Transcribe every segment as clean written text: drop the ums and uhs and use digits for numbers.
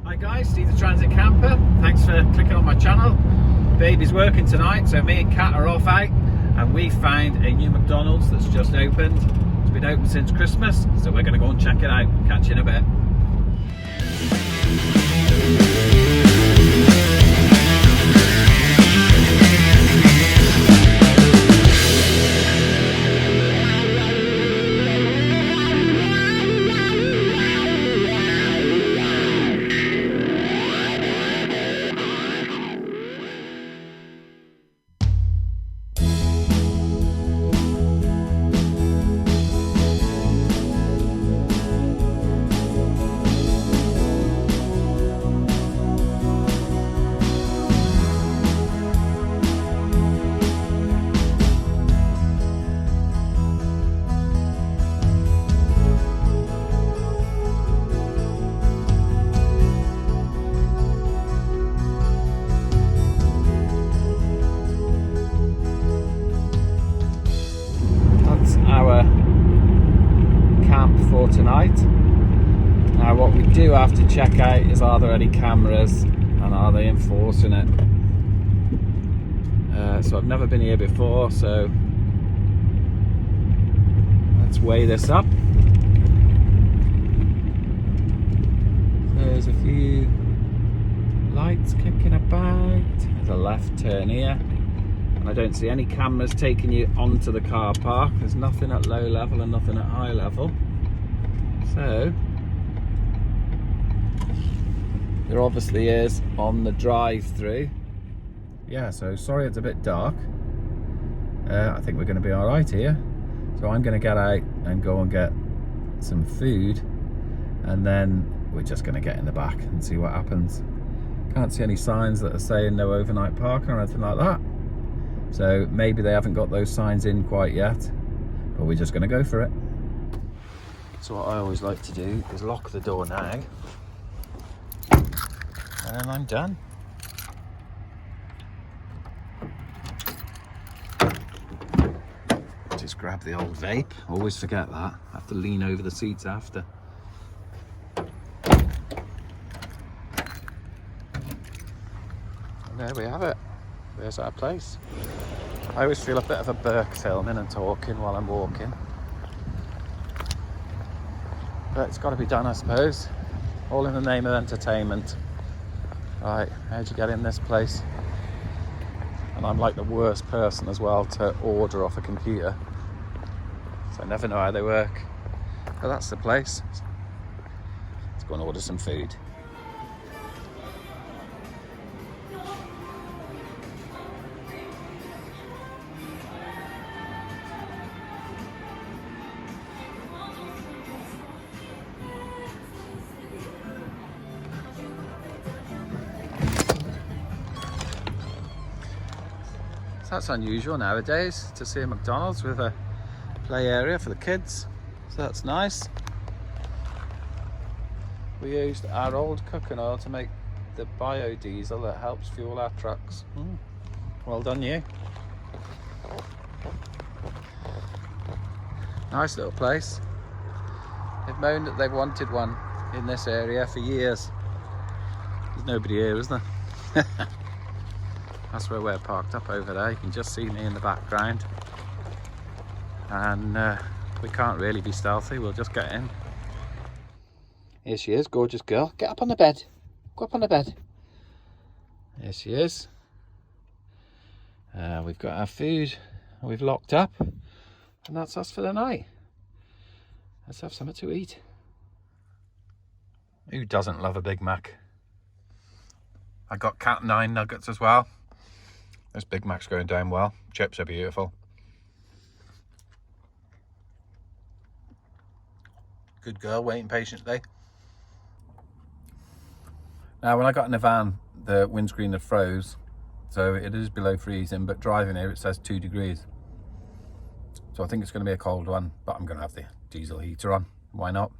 Hi guys, Steve the Transit Camper. Thanks for clicking on my channel. Baby's working tonight, so me and Kat are off out, and we found a new McDonald's that's just opened. It's been open since Christmas, so we're going to go and check it out. Catch you in a bit. Our camp for tonight. Now what we do have to check out is, are there any cameras and are they enforcing it? So I've never been here before, so let's weigh this up. There's a few lights kicking about. There's a left turn here. I don't see any cameras taking you onto the car park. There's nothing at low level and nothing at high level. So there obviously is on the drive-through. Yeah, so sorry it's a bit dark. I think we're going to be all right here. So I'm going to get out and go and get some food, and then we're just going to get in the back and see what happens. Can't see any signs that are saying no overnight parking or anything like that. So maybe they haven't got those signs in quite yet, but we're just going to go for it. So what I always like to do is lock the door now, and I'm done. Just grab the old vape. Always forget that. I have to lean over the seats after. And there we have it. There's our place. I always feel a bit of a Burke filming and talking while I'm walking, but it's got to be done, I suppose. All in the name of entertainment. Right, how'd you get in this place? And I'm like the worst person as well to order off a computer, so I never know how they work. But that's the place. Let's go and order some food. That's unusual nowadays to see a McDonald's with a play area for the kids, so that's nice. We used our old cooking oil to make the biodiesel that helps fuel our trucks. Well done you. Nice little place. They've moaned that they've wanted one in this area for years. There's nobody here, is there? That's where we're parked up over there. You can just see me in the background, and we can't really be stealthy. We'll just get in. Here she is, gorgeous girl. Get up on the bed. Go up on the bed. Here she is. We've got our food. We've locked up, and that's us for the night. Let's have something to eat. Who doesn't love a Big Mac? I got Cat 9 nuggets as well. This Big Mac's going down well. Chips are beautiful. Good girl, waiting patiently. Now, when I got in the van, the windscreen had froze, so it is below freezing, but driving here it says 2 degrees. So I think it's going to be a cold one, but I'm going to have the diesel heater on. Why not?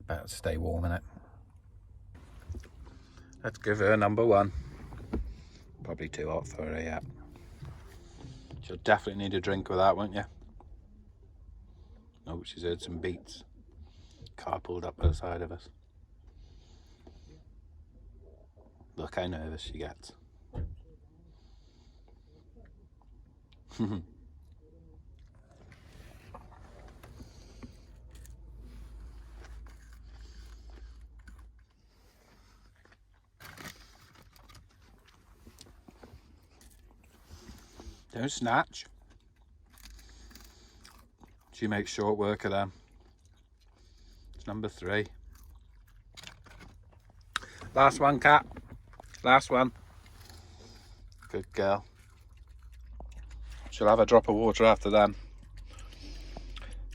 Better to stay warm in it. Let's give her number 1. Probably too hot for her yet. She'll definitely need a drink with that, won't you? Oh, she's heard some beats. Car pulled up to the side of us. Look how nervous she gets. Don't snatch. She makes short work of them. It's number 3. Last one, cat. Last one. Good girl. She'll have a drop of water after them.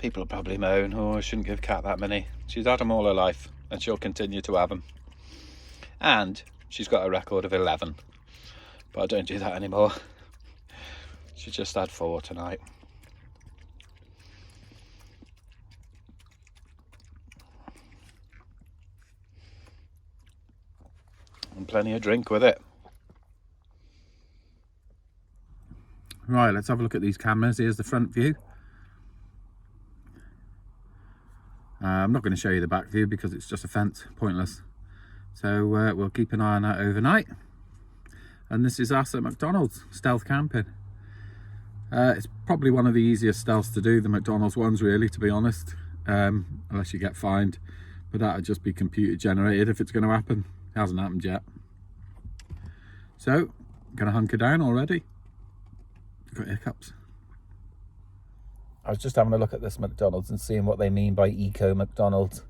People will probably moan, oh, I shouldn't give Cat that many. She's had them all her life, and she'll continue to have them. And she's got a record of 11. But I don't do that anymore. She just had 4 tonight. And plenty of drink with it. Right, let's have a look at these cameras. Here's the front view. I'm not going to show you the back view because it's just a fence, pointless. So we'll keep an eye on that overnight. And this is us at McDonald's, stealth camping. It's probably one of the easiest stealths to do, the McDonald's ones really, to be honest. Unless you get fined. But that would just be computer generated if it's going to happen. It hasn't happened yet. So, I'm going to hunker down already. I've got hiccups. I was just having a look at this McDonald's and seeing what they mean by eco McDonald's.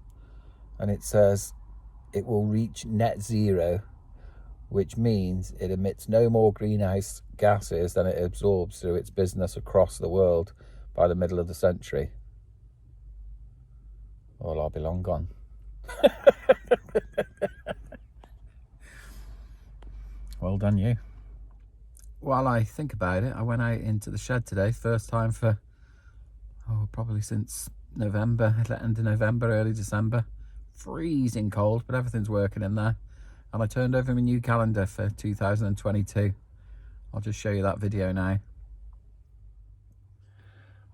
And it says it will reach net zero, which means it emits no more greenhouse gases than it absorbs through its business across the world by the middle of the century. Well, I'll be long gone. Well done, you. While I think about it, I went out into the shed today, first time for, probably since November, end of November, early December. Freezing cold, but everything's working in there. And I turned over my new calendar for 2022. I'll just show you that video now.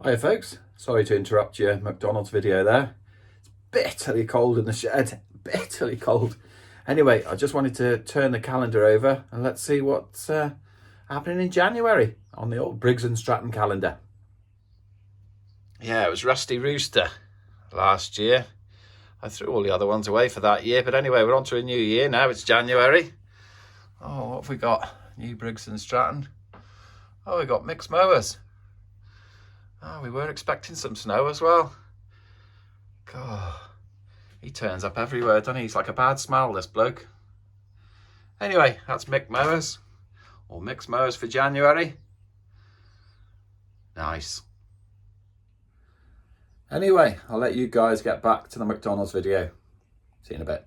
Hiya folks, sorry to interrupt your McDonald's video there. It's bitterly cold in the shed, bitterly cold. Anyway, I just wanted to turn the calendar over and let's see what's happening in January on the old Briggs & Stratton calendar. Yeah, it was Rusty Rooster last year. I threw all the other ones away for that year, but anyway, we're on to a new year now. It's January. Oh, what have we got? New Briggs & Stratton. Oh, we got mixed mowers. Oh, we were expecting some snow as well. God, he turns up everywhere, doesn't he? He's like a bad smell, this bloke. Anyway, that's mixed mowers. Or mixed mowers for January. Nice. Anyway, I'll let you guys get back to the McDonald's video. See you in a bit.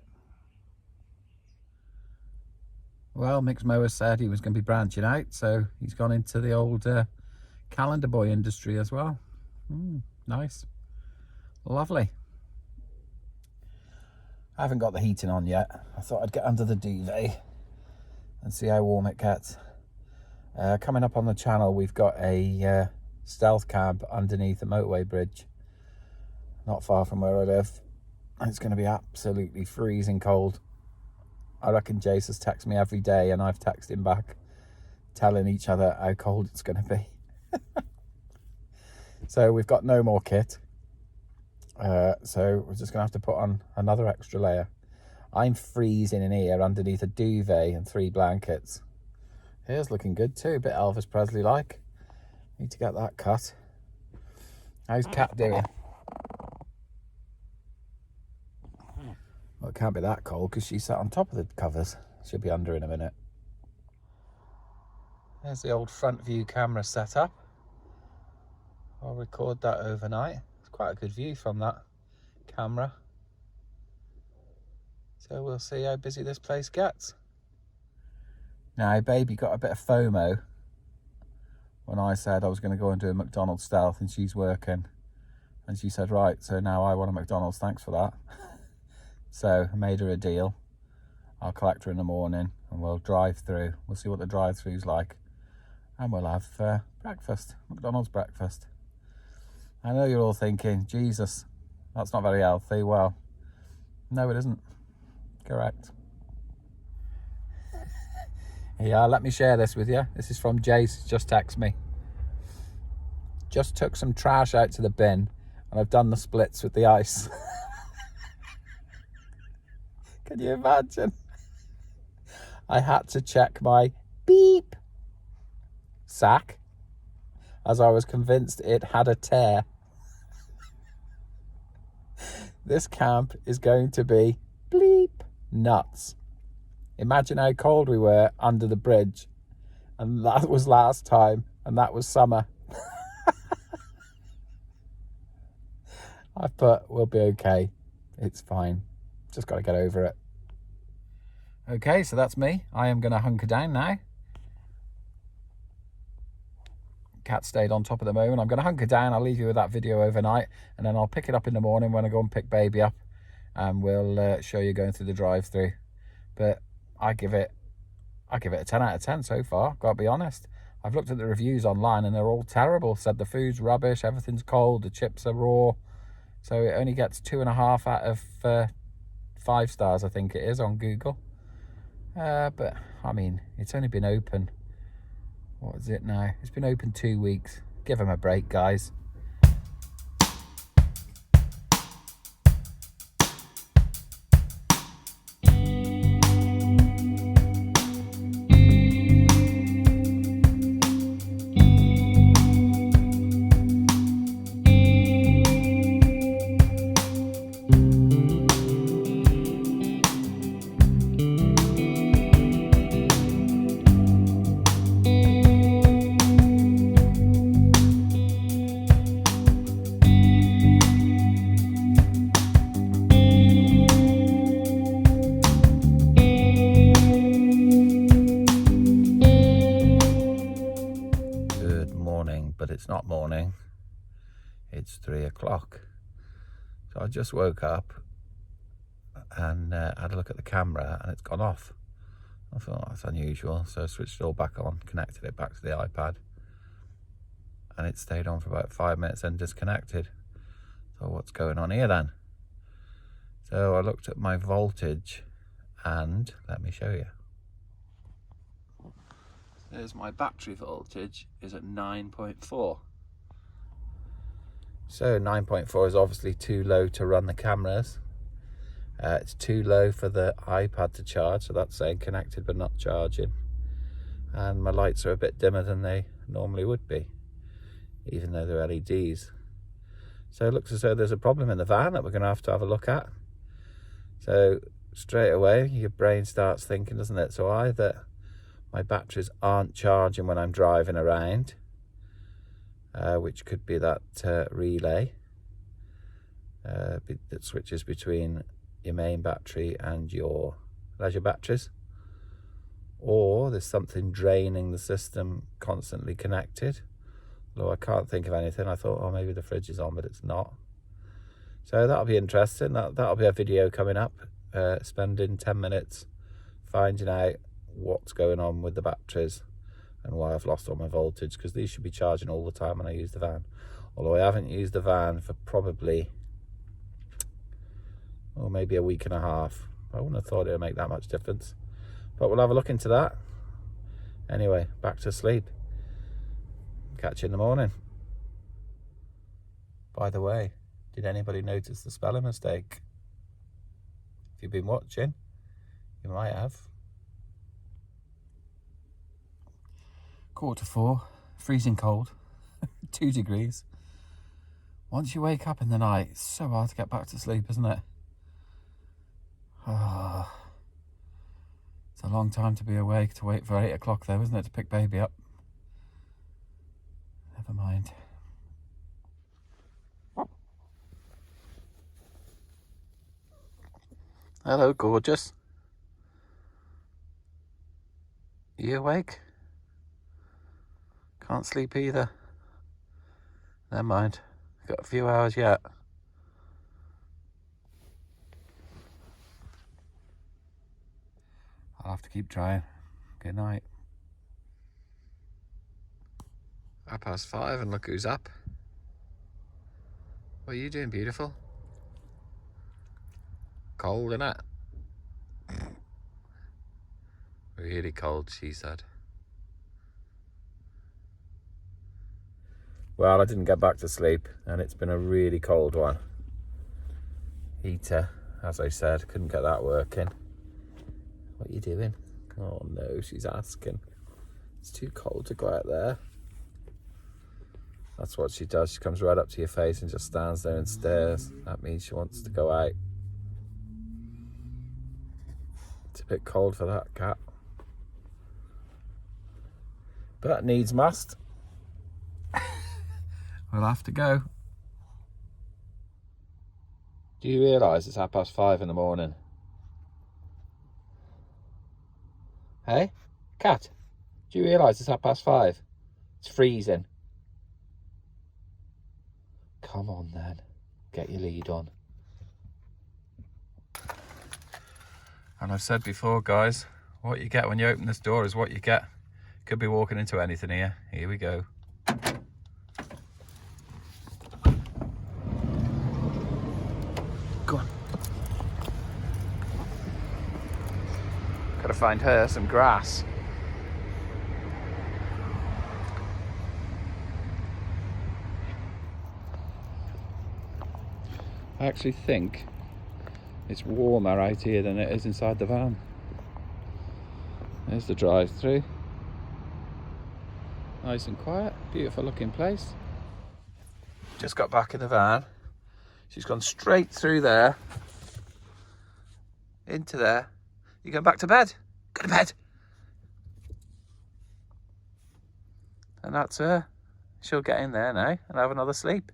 Well, Mixed Mower said he was going to be branching out, so he's gone into the old calendar boy industry as well. Nice. Lovely. I haven't got the heating on yet. I thought I'd get under the duvet and see how warm it gets. Coming up on the channel, we've got a stealth camp underneath a motorway bridge, not far from where I live. It's going to be absolutely freezing cold. I reckon Jace has texted me every day and I've texted him back telling each other how cold it's going to be. So we've got no more kit. So we're just going to have to put on another extra layer. I'm freezing in here underneath a duvet and 3 blankets. Hair's looking good too, a bit Elvis Presley like. Need to get that cut. How's Cat doing? Well, it can't be that cold because she sat on top of the covers. She'll be under in a minute. There's the old front view camera set up. I'll record that overnight. It's quite a good view from that camera. So we'll see how busy this place gets. Now, baby got a bit of FOMO when I said I was going to go and do a McDonald's stealth and she's working. And she said, right, so now I want a McDonald's, thanks for that. So I made her a deal. I'll collect her in the morning and we'll drive through. We'll see what the drive-through's like. And we'll have breakfast, McDonald's breakfast. I know you're all thinking, Jesus, that's not very healthy. Well, no, it isn't. Correct. Yeah, let me share this with you. This is from Jace, just text me. Just took some trash out to the bin and I've done the splits with the ice. Can you imagine? I had to check my beep sack as I was convinced it had a tear. This camp is going to be bleep nuts. Imagine how cold we were under the bridge, and that was last time, and that was summer. I put, we'll be okay. It's fine. Just got to get over it. Okay, so that's me. I am going to hunker down now. Cat stayed on top at the moment. I'm going to hunker down. I'll leave you with that video overnight, and then I'll pick it up in the morning when I go and pick baby up, and we'll show you going through the drive-through. But I give it a 10 out of 10 so far, gotta be honest. I've looked at the reviews online and they're all terrible. Said the food's rubbish, everything's cold, the chips are raw. So it only gets 2.5 out of 5 stars, I think it is, on Google. But I mean, it's only been open, what is it now? It's been open 2 weeks. Give them a break, guys. But it's not morning, it's 3 o'clock. So I just woke up and had a look at the camera and it's gone off. I thought, that's unusual, so I switched it all back on, connected it back to the iPad, and it stayed on for about 5 minutes and disconnected. So what's going on here then? So I looked at my voltage and let me show you. There's my battery voltage is at 9.4. So 9.4 is obviously too low to run the cameras. It's too low for the iPad to charge, so that's saying connected but not charging. And my lights are a bit dimmer than they normally would be, even though they're LEDs. So it looks as though there's a problem in the van that we're going to have a look at. So straight away your brain starts thinking, doesn't it? So either my batteries aren't charging when I'm driving around, which could be that relay that switches between your main battery and your leisure batteries, or there's something draining the system constantly connected. Although I can't think of anything. I thought, oh, maybe the fridge is on, but it's not. So that'll be interesting. That'll be a video coming up, spending 10 minutes finding out what's going on with the batteries and why I've lost all my voltage, because these should be charging all the time when I use the van. Although I haven't used the van for probably, maybe a week and a half. I wouldn't have thought it would make that much difference, but we'll have a look into that. Anyway, back to sleep. Catch you in the morning. By the way, did anybody notice the spelling mistake? If you've been watching, you might have. 4:15, freezing cold, 2 degrees. Once you wake up in the night, it's so hard to get back to sleep, isn't it? It's a long time to be awake, to wait for 8 o'clock though, isn't it, to pick baby up? Never mind. Hello, gorgeous. You awake? Can't sleep either. Never mind. Got a few hours yet. I'll have to keep trying. Good night. 5:30 and look who's up. What are you doing, beautiful? Cold, innit? Really cold, she said. Well, I didn't get back to sleep, and it's been a really cold one. Heater, as I said, couldn't get that working. What are you doing? Oh no, she's asking. It's too cold to go out there. That's what she does. She comes right up to your face and just stands there and stares. That means she wants to go out. It's a bit cold for that cat. But needs must. We'll have to go. Do you realise it's 5:30 in the morning? Hey, cat, do you realise it's 5:30? It's freezing. Come on then, get your lead on. And I've said before, guys, what you get when you open this door is what you get. Could be walking into anything here. Here we go. Go on. Gotta find her some grass. I actually think it's warmer out here than it is inside the van. There's the drive-through. Nice and quiet, beautiful looking place. Just got back in the van. She's gone straight through there, into there. You going back to bed? Go to bed. And that's her. She'll get in there now and have another sleep.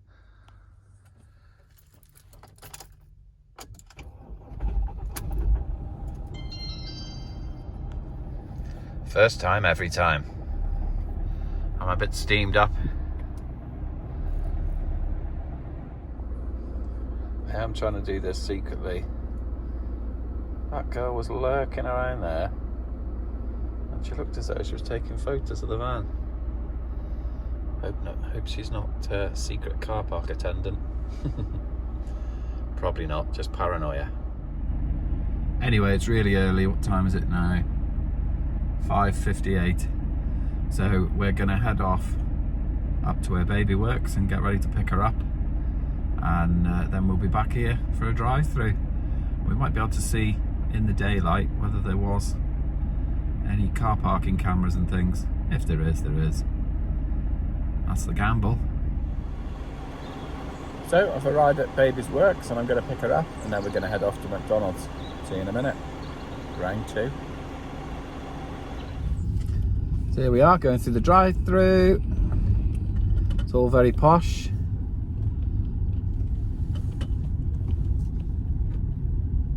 First time, every time. I'm a bit steamed up. I am trying to do this secretly. That girl was lurking around there, and she looked as though she was taking photos of the van. Hope she's not a secret car park attendant. Probably not, just paranoia. Anyway, it's really early. What time is it now? 5:58. So we're gonna head off up to where baby works and get ready to pick her up, and then we'll be back here for a drive-through. We might be able to see in the daylight whether there was any car parking cameras and things. If there is, there is. That's the gamble. So I've arrived at baby's works and I'm going to pick her up, and then we're going to head off to McDonald's. See you in a minute. Round 2. So here we are, going through the drive-through. It's all very posh.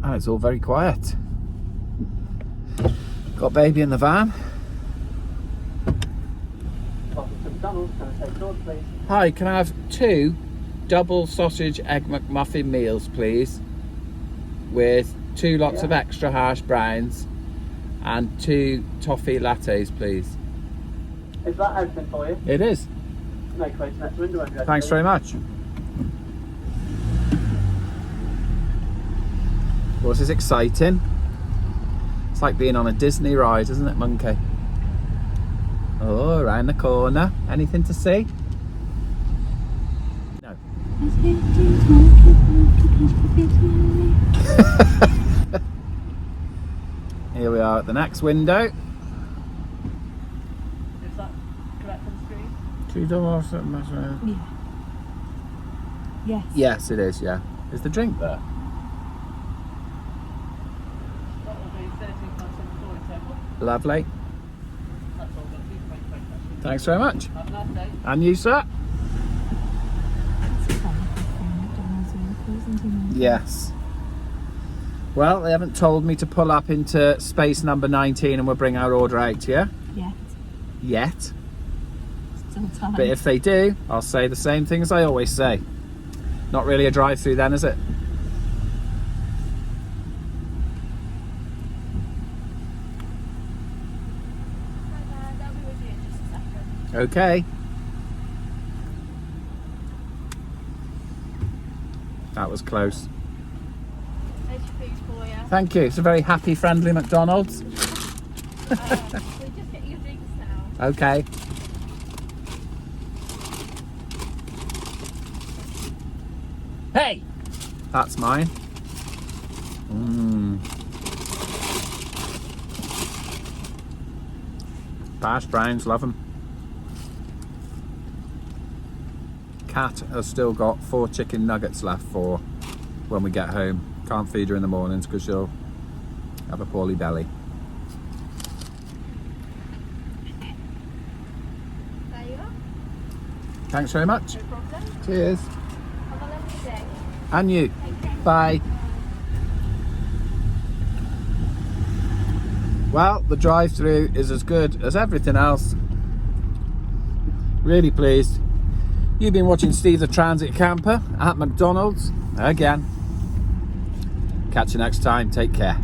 And it's all very quiet. Got baby in the van. Hi, can I have 2 double sausage egg McMuffin meals, please? With 2 lots of extra harsh browns and 2 toffee lattes, please. Is that everything for you? It is. Make way to the next window. Thanks very much. Of course, it's exciting. It's like being on a Disney ride, isn't it, Monkey? Oh, around the corner. Anything to see? No. Here we are at the next window. Is that correct on the screen? 2 double. Yeah. Yes. Yes, it is, yeah. Is the drink there? That will be £13.74 in total. Lovely. That's all got 2 to Thanks very much. Have a nice day. And you, sir? Yes. Well, they haven't told me to pull up into space number 19 and we'll bring our order out to you. Yet. Still time. But if they do, I'll say the same thing as I always say. Not really a drive-through then, is it? I'll be with you in just a second. Okay. That was close. There's your food for you. Thank you. It's a very happy, friendly McDonald's. We're just getting your drinks now. Okay. Hey! That's mine. Bash browns, love them. Cat has still got 4 chicken nuggets left for when we get home. Can't feed her in the mornings because she'll have a poorly belly. There you are. Thanks very much. No problem. Cheers. Have a lovely day. And you. Take care. Bye. Well, the drive-through is as good as everything else. Really pleased. You've been watching Steve the Transit Camper at McDonald's again. Catch you next time. Take care.